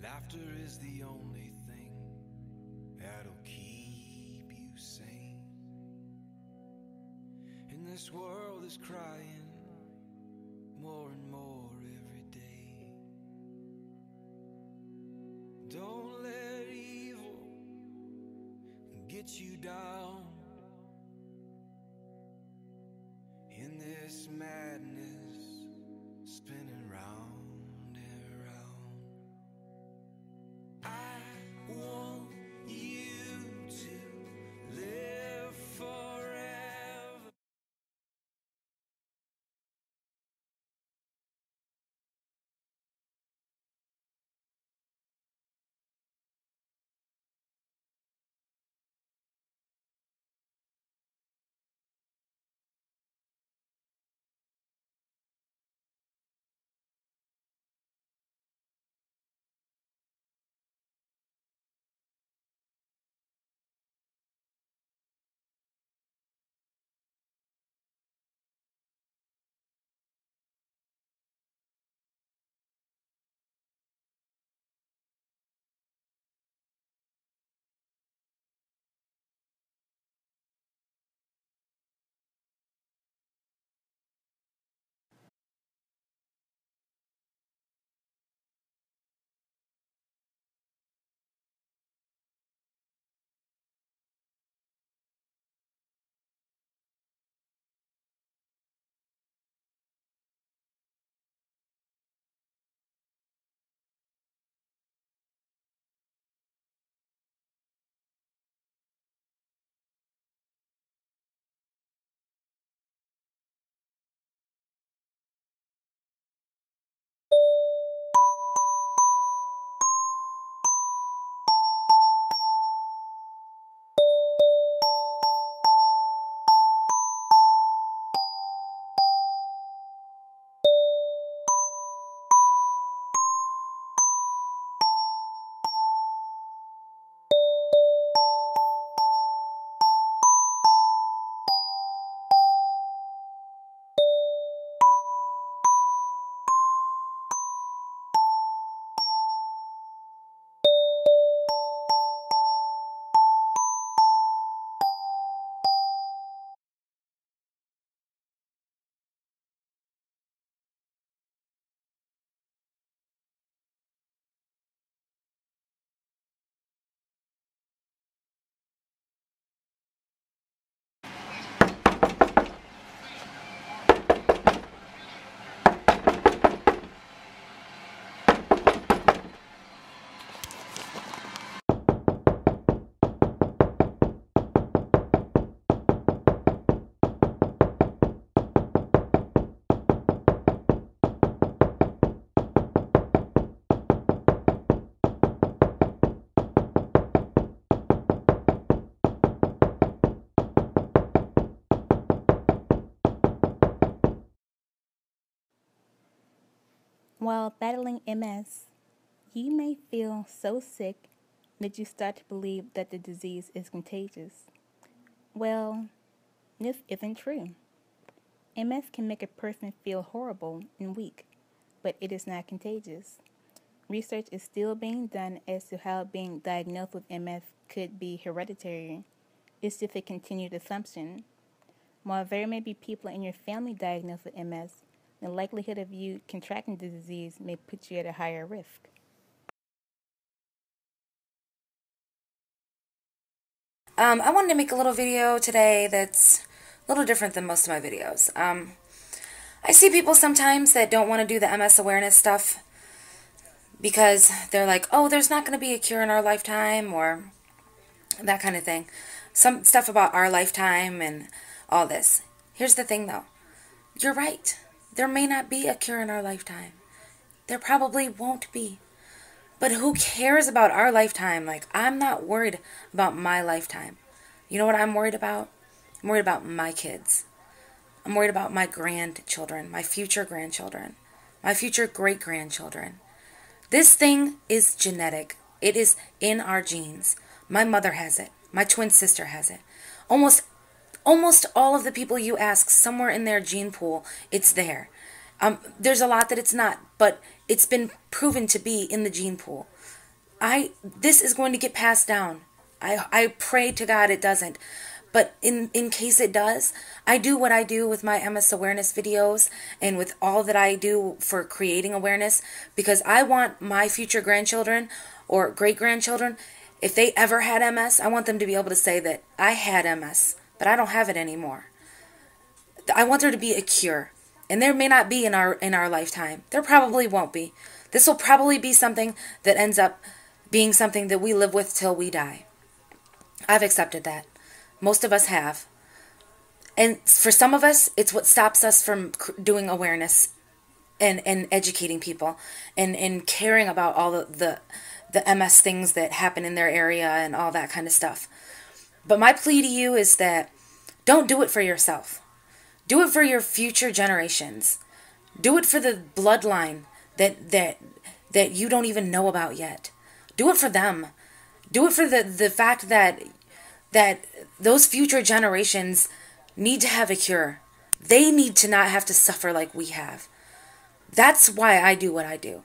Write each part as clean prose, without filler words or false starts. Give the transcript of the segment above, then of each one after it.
Laughter is the only thing that'll keep you sane. And this world is crying more and more every day. Don't let evil get you down in this madness spinning round and round. I want you to live forever. While battling MS, you may feel so sick that you start to believe that the disease is contagious. Well, this isn't true. MS can make a person feel horrible and weak, but it is not contagious. Research is still being done as to how being diagnosed with MS could be hereditary. It's just a continued assumption. While there may be people in your family diagnosed with MS, the likelihood of you contracting the disease may put you at a higher risk. I wanted to make a little video today that's a little different than most of my videos. I see people sometimes that don't want to do the MS awareness stuff because they're like, oh, there's not going to be a cure in our lifetime, or that kind of thing. Some stuff about our lifetime and all this. Here's the thing, though. You're right. There may not be a cure in our lifetime. There probably won't be. But who cares about our lifetime? Like, I'm not worried about my lifetime. You know what I'm worried about? I'm worried about my kids. I'm worried about my grandchildren, my future grandchildren, my future great-grandchildren. This thing is genetic. It is in our genes. My mother has it. My twin sister has it. Almost all of the people you ask, somewhere in their gene pool, it's there. There's a lot that it's not, but it's been proven to be in the gene pool. This is going to get passed down. I pray to God it doesn't. But in case it does, I do what I do with my MS awareness videos and with all that I do for creating awareness, because I want my future grandchildren or great-grandchildren, if they ever had MS, I want them to be able to say that I had MS, but I don't have it anymore. I want there to be a cure. And there may not be in our lifetime. There probably won't be. This will probably be something that ends up being something that we live with till we die. I've accepted that. Most of us have. And for some of us, it's what stops us from doing awareness and educating people and caring about all the MS things that happen in their area and all that kind of stuff. But my plea to you is that don't do it for yourself. Do it for your future generations. Do it for the bloodline that you don't even know about yet. Do it for them. Do it for the fact that those future generations need to have a cure. They need to not have to suffer like we have. That's why I do what I do.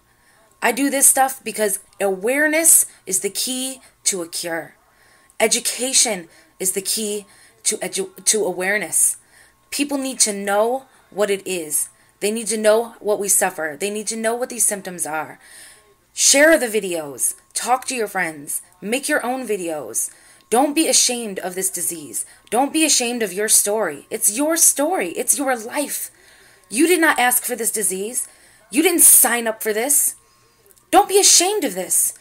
I do this stuff because awareness is the key to a cure. Education is the key to awareness. People need to know what it is. They need to know what we suffer. They need to know what these symptoms are. Share the videos. Talk to your friends. Make your own videos. Don't be ashamed of this disease. Don't be ashamed of your story. It's your story. It's your life. You did not ask for this disease. You didn't sign up for this. Don't be ashamed of this.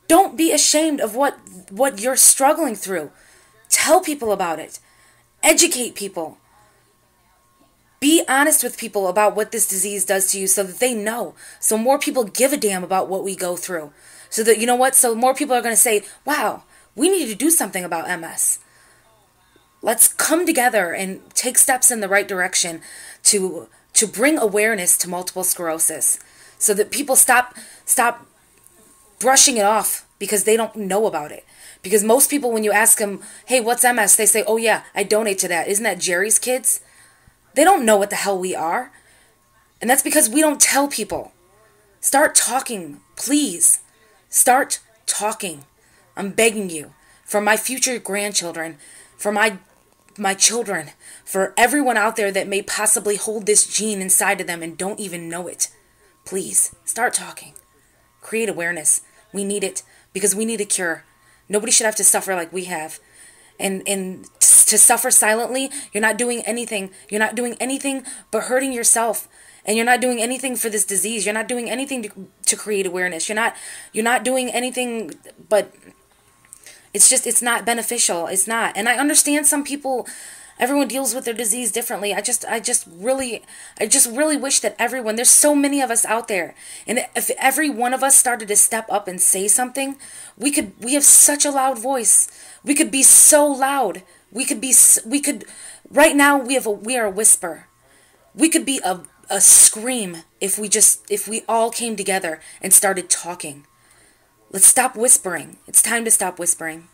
Don't be ashamed of what you're struggling through. Tell people about it. Educate people. Be honest with people about what this disease does to you so that they know. So more people give a damn about what we go through. So that, you know what? So more people are going to say, wow, we need to do something about MS. Let's come together and take steps in the right direction to bring awareness to multiple sclerosis so that people stop brushing it off because they don't know about it. Because most people, when you ask them, hey, what's MS? They say, oh yeah, I donate to that. Isn't that Jerry's kids? They don't know what the hell we are. And that's because we don't tell people. Start talking, please. Start talking. I'm begging you. For my future grandchildren, for my children, for everyone out there that may possibly hold this gene inside of them and don't even know it. Please, start talking. Create awareness. We need it because we need a cure. Nobody should have to suffer like we have. And to suffer silently, you're not doing anything. You're not doing anything but hurting yourself. And you're not doing anything for this disease. You're not doing anything to create awareness. You're not doing anything but it's not beneficial. It's not. And I understand some people, everyone deals with their disease differently. I just really wish that everyone, there's so many of us out there, and if every one of us started to step up and say something, we have such a loud voice. We could be so loud. We could right now we are a whisper. We could be a scream if we all came together and started talking. Let's stop whispering. It's time to stop whispering.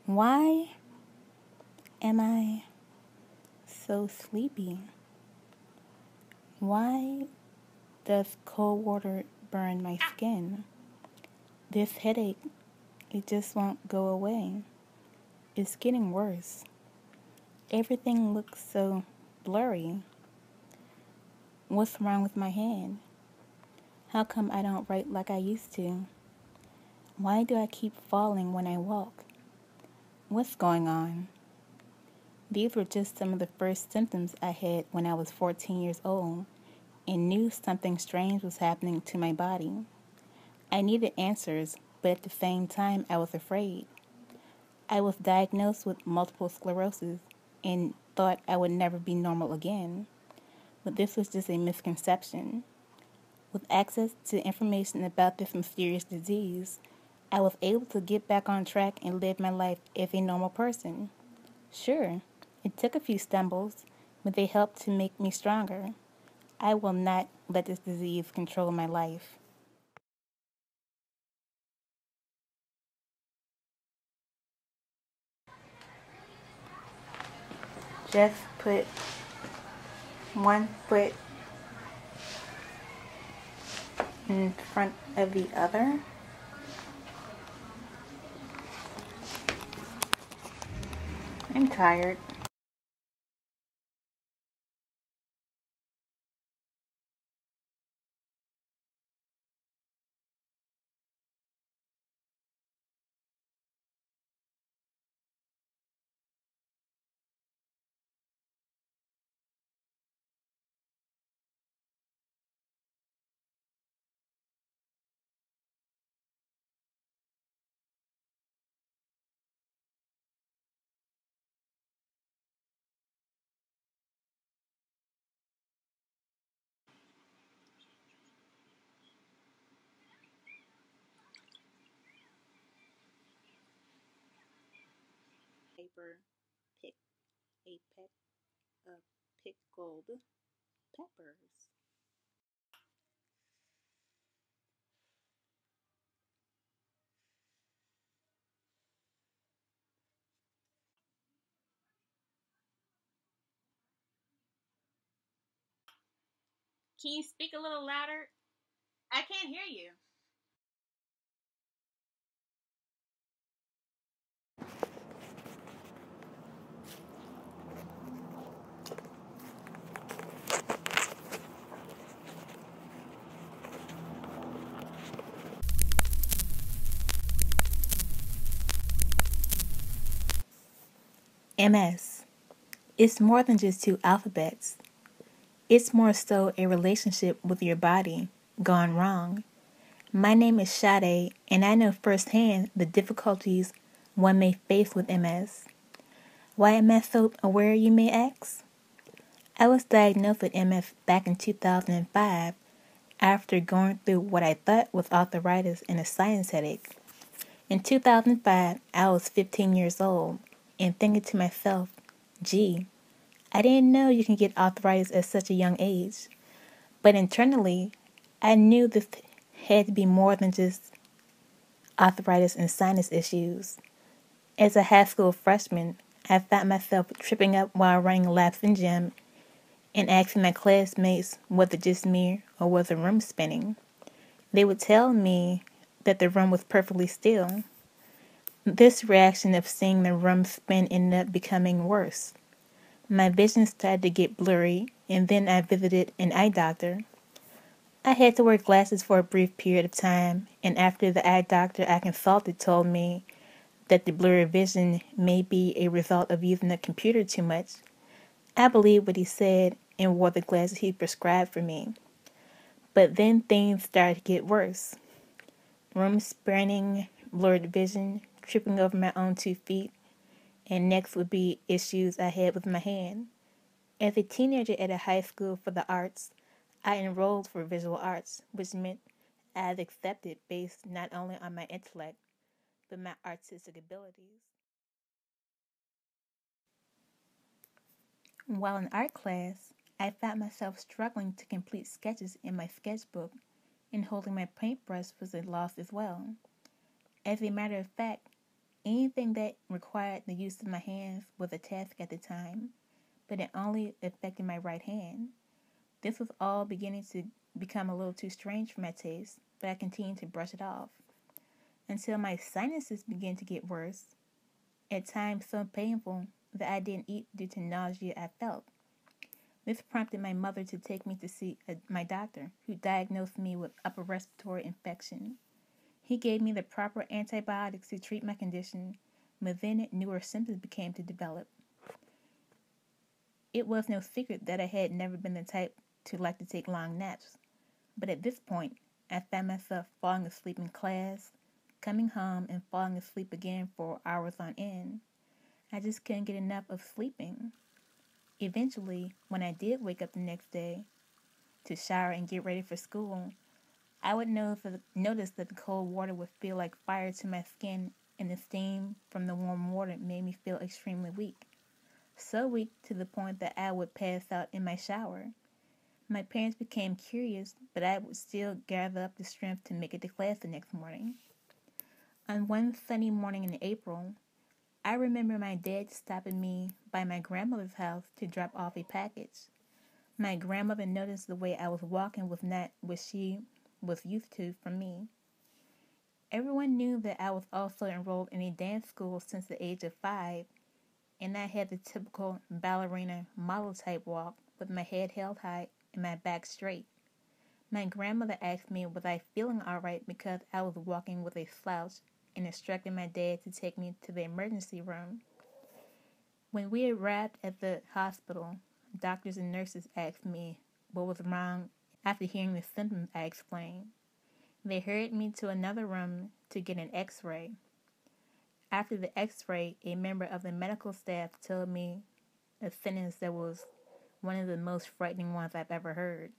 Why am I so sleepy? Why does cold water burn my skin? This headache, it just won't go away. It's getting worse. Everything looks so blurry. What's wrong with my hand? How come I don't write like I used to? Why do I keep falling when I walk? What's going on? These were just some of the first symptoms I had when I was 14 years old and knew something strange was happening to my body. I needed answers, but at the same time I was afraid. I was diagnosed with multiple sclerosis and thought I would never be normal again. But this was just a misconception. With access to information about this mysterious disease, I was able to get back on track and live my life as a normal person. Sure, it took a few stumbles, but they helped to make me stronger. I will not let this disease control my life. Just put one foot in front of the other. I'm tired. Paper, pick a peck of pickled peppers. Can you speak a little louder? I can't hear you. MS. It's more than just two alphabets. It's more so a relationship with your body gone wrong. My name is Sade, and I know firsthand the difficulties one may face with MS. Why am I so aware, you may ask? I was diagnosed with MS back in 2005 after going through what I thought was arthritis and a sinus headache. In 2005, I was 15 years old and thinking to myself, gee, I didn't know you can get arthritis at such a young age. But internally, I knew this had to be more than just arthritis and sinus issues. As a high school freshman, I found myself tripping up while running laps in gym and asking my classmates was it just me or was the room spinning. They would tell me that the room was perfectly still. This reaction of seeing the room spin ended up becoming worse. My vision started to get blurry, and then I visited an eye doctor. I had to wear glasses for a brief period of time, and after the eye doctor I consulted told me that the blurry vision may be a result of using the computer too much, I believed what he said and wore the glasses he prescribed for me. But then things started to get worse. Room spinning, blurred vision, tripping over my own 2 feet, and next would be issues I had with my hand. As a teenager at a high school for the arts, I enrolled for visual arts, which meant I was accepted based not only on my intellect, but my artistic abilities. While in art class, I found myself struggling to complete sketches in my sketchbook, and holding my paintbrush was a loss as well. As a matter of fact, Anything that required the use of my hands was a task at the time, but it only affected my right hand. This was all beginning to become a little too strange for my taste, but I continued to brush it off until my sinuses began to get worse, at times so painful that I didn't eat due to nausea I felt. This prompted my mother to take me to see my doctor, who diagnosed me with upper respiratory infection. He gave me the proper antibiotics to treat my condition, but then newer symptoms began to develop. It was no secret that I had never been the type to like to take long naps, but at this point, I found myself falling asleep in class, coming home and falling asleep again for hours on end. I just couldn't get enough of sleeping. Eventually, when I did wake up the next day to shower and get ready for school, I would notice that the cold water would feel like fire to my skin, and the steam from the warm water made me feel extremely weak. So weak to the point that I would pass out in my shower. My parents became curious, but I would still gather up the strength to make it to class the next morning. On one sunny morning in April, I remember my dad stopping me by my grandmother's house to drop off a package. My grandmother noticed the way I was walking was not what she was used to from me. Everyone knew that I was also enrolled in a dance school since the age of 5, and I had the typical ballerina model type walk with my head held high and my back straight. My grandmother asked me was I feeling alright because I was walking with a slouch, and instructed my dad to take me to the emergency room. When we arrived at the hospital, doctors and nurses asked me what was wrong. After hearing the symptoms, I explained. They hurried me to another room to get an x-ray. After the x-ray, a member of the medical staff told me a sentence that was one of the most frightening ones I've ever heard.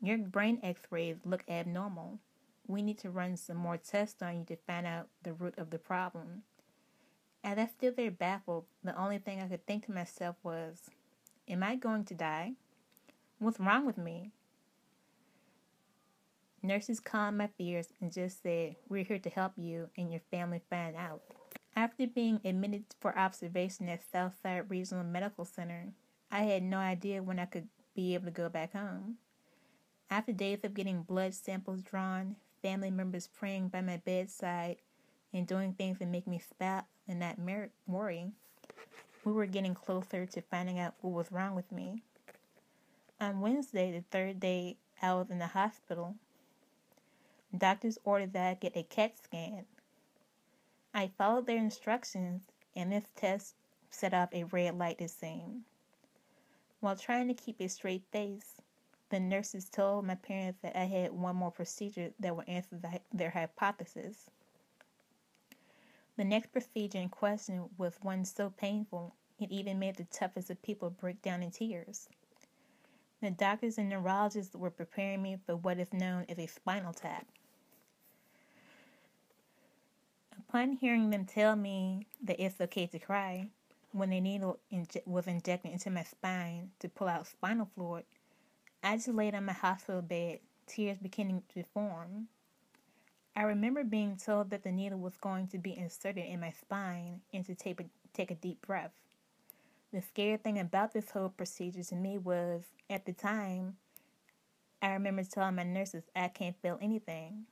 Your brain x-rays look abnormal. We need to run some more tests on you to find out the root of the problem. As I stood there baffled, the only thing I could think to myself was, am I going to die? What's wrong with me? Nurses calmed my fears and just said, we're here to help you and your family find out. After being admitted for observation at Southside Regional Medical Center, I had no idea when I could be able to go back home. After days of getting blood samples drawn, family members praying by my bedside, and doing things that make me smile and not worry, we were getting closer to finding out what was wrong with me. On Wednesday, the third day I was in the hospital, doctors ordered that I get a CAT scan. I followed their instructions, and this test set off a red light it seemed. While trying to keep a straight face, the nurses told my parents that I had one more procedure that would answer their hypothesis. The next procedure in question was one so painful, it even made the toughest of people break down in tears. The doctors and neurologists were preparing me for what is known as a spinal tap. Upon hearing them tell me that it's okay to cry, when the needle was injected into my spine to pull out spinal fluid, I just laid on my hospital bed, tears beginning to form. I remember being told that the needle was going to be inserted in my spine and to take a deep breath. The scary thing about this whole procedure to me was, at the time, I remember telling my nurses I can't feel anything.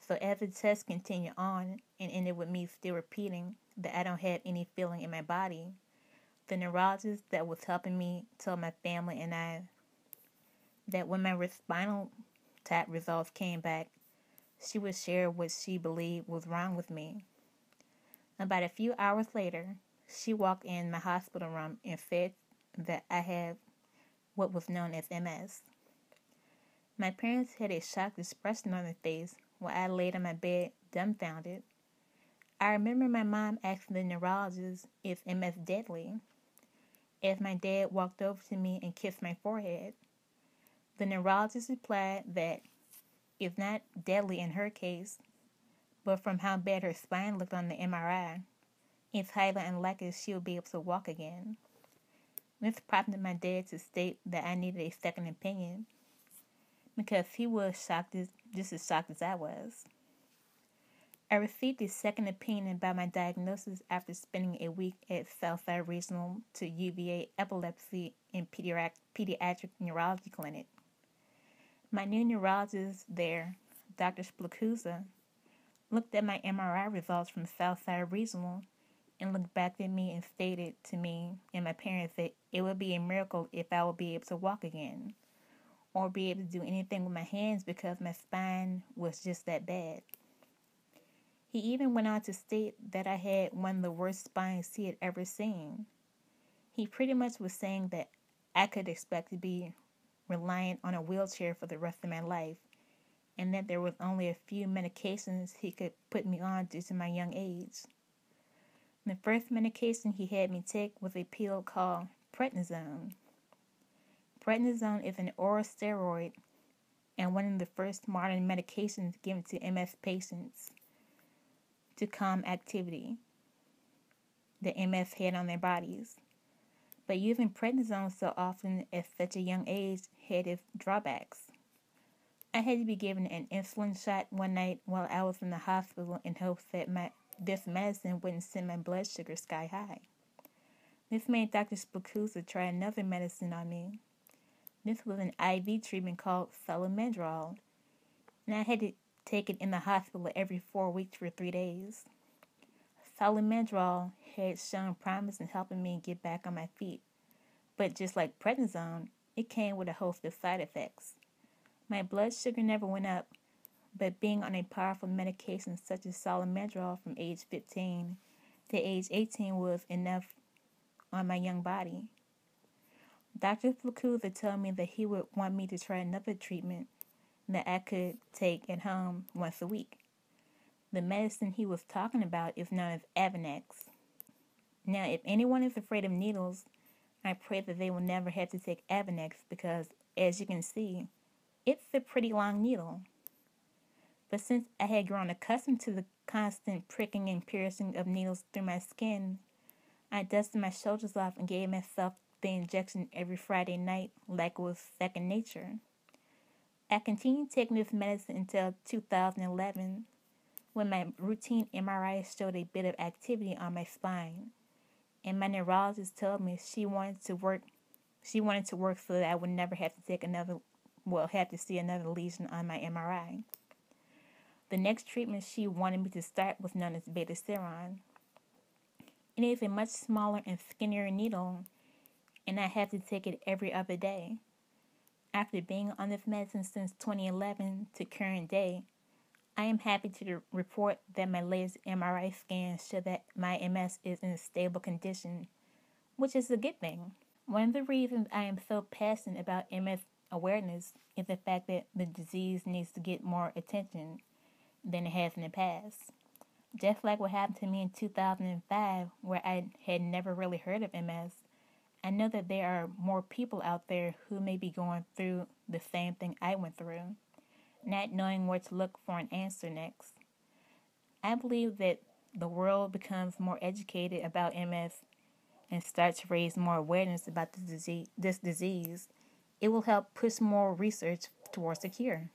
So as the test continued on and ended with me still repeating that I don't have any feeling in my body, the neurologist that was helping me told my family and I that when my spinal tap results came back, she would share what she believed was wrong with me. About a few hours later, she walked in my hospital room and said that I have what was known as MS. My parents had a shocked expression on their face while I laid on my bed, dumbfounded. I remember my mom asking the neurologist, is MS deadly? As my dad walked over to me and kissed my forehead. The neurologist replied that it's not deadly in her case, but from how bad her spine looked on the MRI, it's highly unlikely she'll be able to walk again. This prompted my dad to state that I needed a second opinion, because he was just as shocked as I was. I received a second opinion about my diagnosis after spending a week at Southside Regional to UVA Epilepsy and Pediatric Neurology Clinic. My new neurologist there, Dr. Splakusa, looked at my MRI results from Southside Regional and looked back at me and stated to me and my parents that it would be a miracle if I would be able to walk again or be able to do anything with my hands because my spine was just that bad. He even went on to state that I had one of the worst spines he had ever seen. He pretty much was saying that I could expect to be reliant on a wheelchair for the rest of my life, and that there was only a few medications he could put me on due to my young age. The first medication he had me take was a pill called prednisone. Prednisone is an oral steroid and one of the first modern medications given to MS patients to calm activity that MS had on their bodies. But using prednisone so often at such a young age had its drawbacks. I had to be given an insulin shot one night while I was in the hospital in hopes that this medicine wouldn't send my blood sugar sky high. This made Dr. Splakusa try another medicine on me. This was an IV treatment called salomedrol, and I had to take it in the hospital every 4 weeks for 3 days. Salomedrol had shown promise in helping me get back on my feet, but just like prednisone, it came with a host of side effects. My blood sugar never went up, but being on a powerful medication such as salomedrol from age 15 to age 18 was enough on my young body. Dr. Flacusa told me that he would want me to try another treatment that I could take at home once a week. The medicine he was talking about is known as Avonex. Now, if anyone is afraid of needles, I pray that they will never have to take Avonex because, as you can see, it's a pretty long needle. But since I had grown accustomed to the constant pricking and piercing of needles through my skin, I dusted my shoulders off and gave myself the injection every Friday night like it was second nature. I continued taking this medicine until 2011, when my routine MRI showed a bit of activity on my spine, and my neurologist told me she wanted to work so that I would never have to see another lesion on my MRI. The next treatment she wanted me to start was known as beta-seron. It is a much smaller and skinnier needle, and I have to take it every other day. After being on this medicine since 2011 to current day, I am happy to report that my latest MRI scans show that my MS is in a stable condition, which is a good thing. One of the reasons I am so passionate about MS awareness is the fact that the disease needs to get more attention than it has in the past. Just like what happened to me in 2005, where I had never really heard of MS, I know that there are more people out there who may be going through the same thing I went through, not knowing where to look for an answer next. I believe that the world becomes more educated about MS and starts to raise more awareness about this disease. It will help push more research towards a cure.